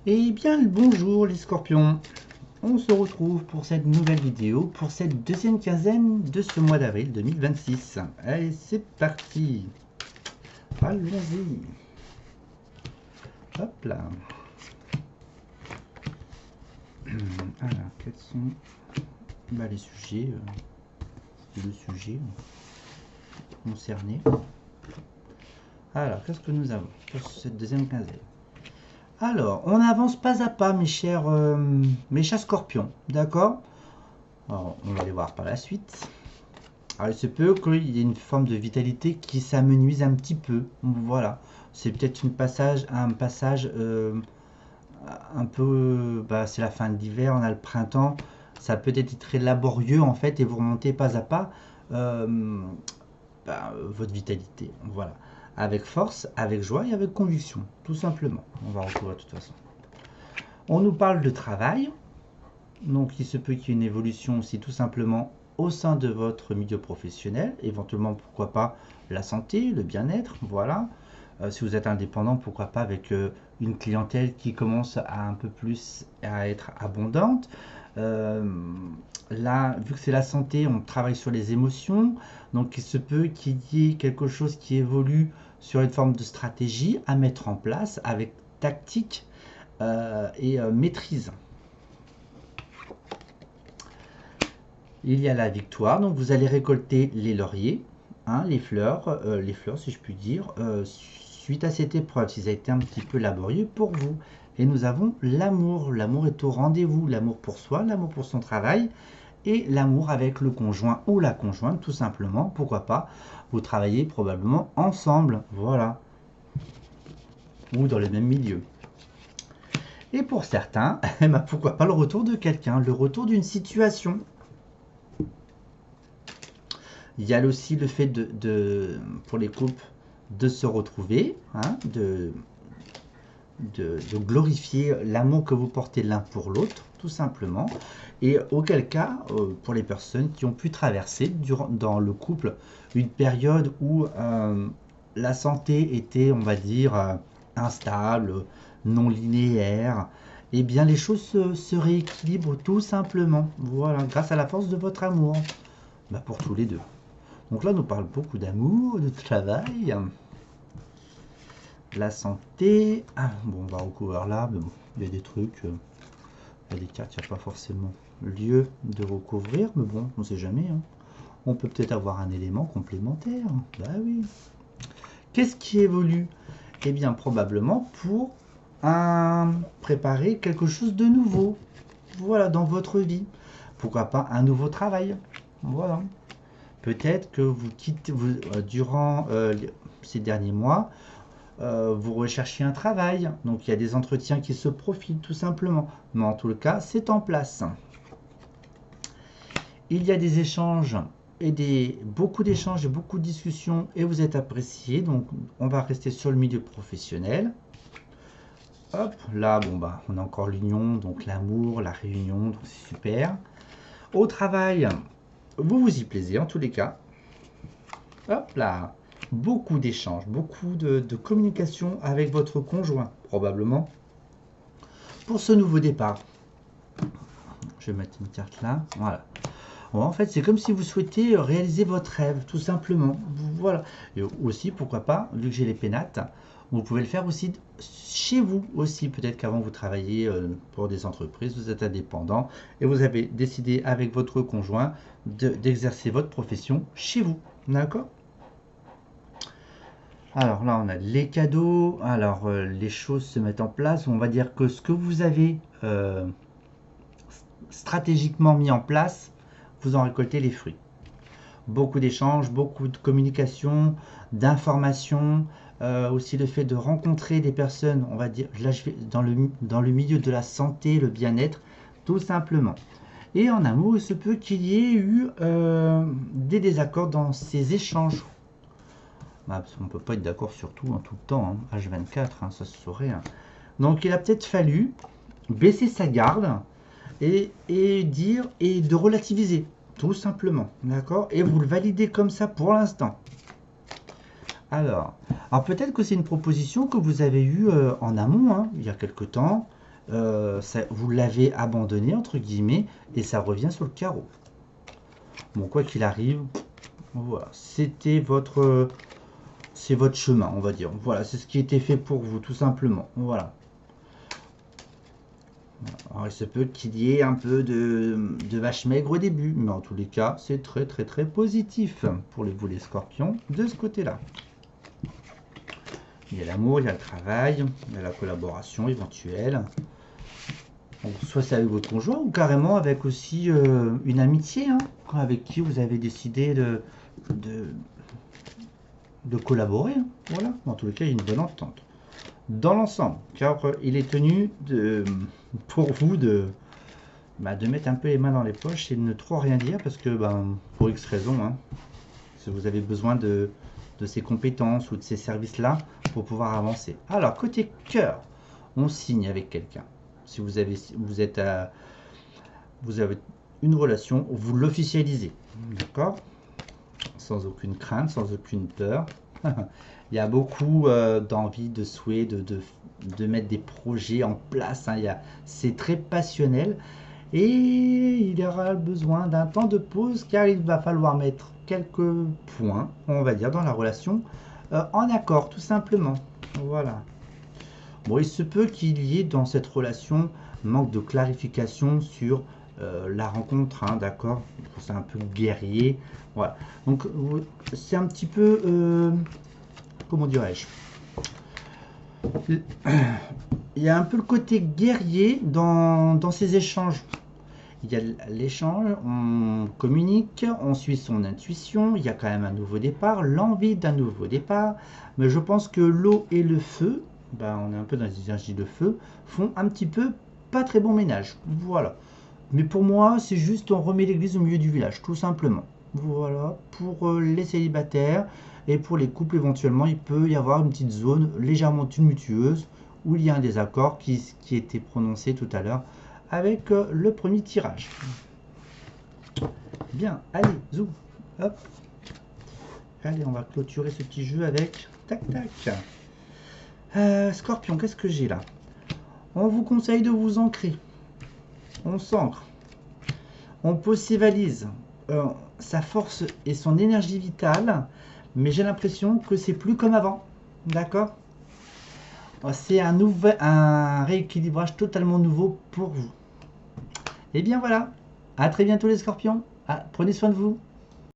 Eh bien, le bonjour les scorpions. On se retrouve pour cette nouvelle vidéo, pour cette deuxième quinzaine de ce mois d'avril 2026. Allez, c'est parti. Allons-y. Hop là. Alors, quels sont les sujets le sujet concerné. Alors, qu'est-ce que nous avons pour cette deuxième quinzaine? Alors, on avance pas à pas, mes chers scorpions, d'accord? Alors, on va les voir par la suite. Alors, il se peut qu'il y ait une forme de vitalité qui s'amenuise un petit peu. Voilà, c'est peut-être un passage un peu. C'est la fin de l'hiver, on a le printemps. Ça peut être très laborieux en fait, et vous remontez pas à pas votre vitalité. Voilà, avec force, avec joie et avec conviction, tout simplement. On va retrouver de toute façon. On nous parle de travail, donc il se peut qu'il y ait une évolution aussi tout simplement au sein de votre milieu professionnel, éventuellement pourquoi pas la santé, le bien-être, voilà. Si vous êtes indépendant, pourquoi pas avec une clientèle qui commence à un peu plus à être abondante. Là, vu que c'est la santé, on travaille sur les émotions, donc il se peut qu'il y ait quelque chose qui évolue sur une forme de stratégie à mettre en place avec tactique et maîtrise. Il y a la victoire, donc vous allez récolter les lauriers, hein, les fleurs si je puis dire, suite à cette épreuve, si ça a été un petit peu laborieux pour vous. Et nous avons l'amour. L'amour est au rendez-vous. L'amour pour soi, l'amour pour son travail et l'amour avec le conjoint ou la conjointe, tout simplement. Pourquoi pas? Vous travaillez probablement ensemble, voilà. Ou dans le même milieu. Et pour certains, pourquoi pas le retour de quelqu'un, le retour d'une situation. Il y a aussi le fait pour les couples de se retrouver, hein, de glorifier l'amour que vous portez l'un pour l'autre, tout simplement. Et auquel cas, pour les personnes qui ont pu traverser dans le couple une période où la santé était, on va dire, instable, non linéaire, eh bien les choses se rééquilibrent tout simplement. Voilà, grâce à la force de votre amour. Pour tous les deux. Donc là, on nous parle beaucoup d'amour, de travail, la santé. Ah, bon, on va recouvrir là, mais bon, il y a des trucs, il y a des cartes, il n'y a pas forcément lieu de recouvrir, mais bon, on ne sait jamais. Hein. On peut peut-être avoir un élément complémentaire. Bah oui. Qu'est-ce qui évolue? Eh bien, probablement pour préparer quelque chose de nouveau. Voilà, dans votre vie. Pourquoi pas un nouveau travail? Voilà. Peut-être que vous quittez, durant ces derniers mois, vous recherchez un travail. Donc il y a des entretiens qui se profilent tout simplement. Mais en tout cas, c'est en place. Il y a des échanges et beaucoup d'échanges et beaucoup de discussions et vous êtes apprécié. Donc on va rester sur le milieu professionnel. Hop, là, on a encore l'union, donc l'amour, la réunion, donc c'est super. Au travail, vous vous y plaisez en tous les cas. Hop là, beaucoup d'échanges, beaucoup de communication avec votre conjoint, probablement, pour ce nouveau départ. Je vais mettre une carte là, voilà. Bon, en fait, c'est comme si vous souhaitez réaliser votre rêve, tout simplement. Voilà. Et aussi, pourquoi pas, vu que j'ai les pénates, vous pouvez le faire aussi chez vous aussi. Peut-être qu'avant vous travailliez pour des entreprises, vous êtes indépendant et vous avez décidé avec votre conjoint d'exercer votre profession chez vous. D'accord? Alors là, on a les cadeaux. Alors, les choses se mettent en place. On va dire que ce que vous avez stratégiquement mis en place, vous en récoltez les fruits. Beaucoup d'échanges, beaucoup de communication, d'informations, aussi le fait de rencontrer des personnes, on va dire, là je vais dans le milieu de la santé, le bien-être, tout simplement. Et en amour, il se peut qu'il y ait eu des désaccords dans ces échanges. Parce qu'on ne peut pas être d'accord sur tout, tout le temps, hein. H24, hein, ça se saurait. Hein. Donc il a peut-être fallu baisser sa garde et dire et de relativiser, tout simplement, d'accord? Et vous le validez comme ça pour l'instant. Alors peut-être que c'est une proposition que vous avez eue en amont, hein, il y a quelque temps, vous l'avez abandonné, entre guillemets, et ça revient sur le carreau. Bon, quoi qu'il arrive, voilà, c'est votre chemin, on va dire. Voilà, c'est ce qui était fait pour vous, tout simplement. Voilà. Alors, il se peut qu'il y ait un peu de vache maigre au début, mais en tous les cas, c'est très très très positif pour vous les scorpions de ce côté-là. Il y a l'amour, il y a le travail, il y a la collaboration éventuelle. Donc, soit c'est avec votre conjoint ou carrément avec aussi une amitié, hein, avec qui vous avez décidé de collaborer. Hein. Voilà, en tous les cas, il y a une bonne entente. Dans l'ensemble, car il est tenu pour vous de mettre un peu les mains dans les poches et de ne trop rien dire parce que pour X raisons, hein, si vous avez besoin de ces compétences ou de ces services-là pour pouvoir avancer. Alors, côté cœur, on signe avec quelqu'un. Si vous avez une relation, vous l'officialisez. D'accord? Sans aucune crainte, sans aucune peur. Il y a beaucoup d'envie, de souhait, de mettre des projets en place. Hein. C'est très passionnel. Et il y aura besoin d'un temps de pause car il va falloir mettre quelques points, on va dire, dans la relation en accord, tout simplement. Voilà. Bon, il se peut qu'il y ait dans cette relation manque de clarification sur la rencontre, hein, d'accord? C'est un peu guerrier. Voilà. Donc, c'est un petit peu... comment dirais-je? Il y a un peu le côté guerrier dans ces échanges. Il y a l'échange, on communique, on suit son intuition, il y a quand même un nouveau départ, l'envie d'un nouveau départ. Mais je pense que l'eau et le feu, on est un peu dans les énergies de feu, font un petit peu pas très bon ménage. Voilà. Mais pour moi, c'est juste on remet l'église au milieu du village, tout simplement. Voilà, pour les célibataires et pour les couples éventuellement, il peut y avoir une petite zone légèrement tumultueuse où il y a un désaccord qui était prononcé tout à l'heure avec le premier tirage. Bien, allez, zoom, hop. Allez, on va clôturer ce petit jeu avec tac tac. Scorpion, qu'est-ce que j'ai là? On vous conseille de vous ancrer. On s'ancre. On pose ses valises. Sa force et son énergie vitale, mais j'ai l'impression que c'est plus comme avant. D'accord? C'est un rééquilibrage totalement nouveau pour vous. Et bien voilà, à très bientôt les scorpions, prenez soin de vous.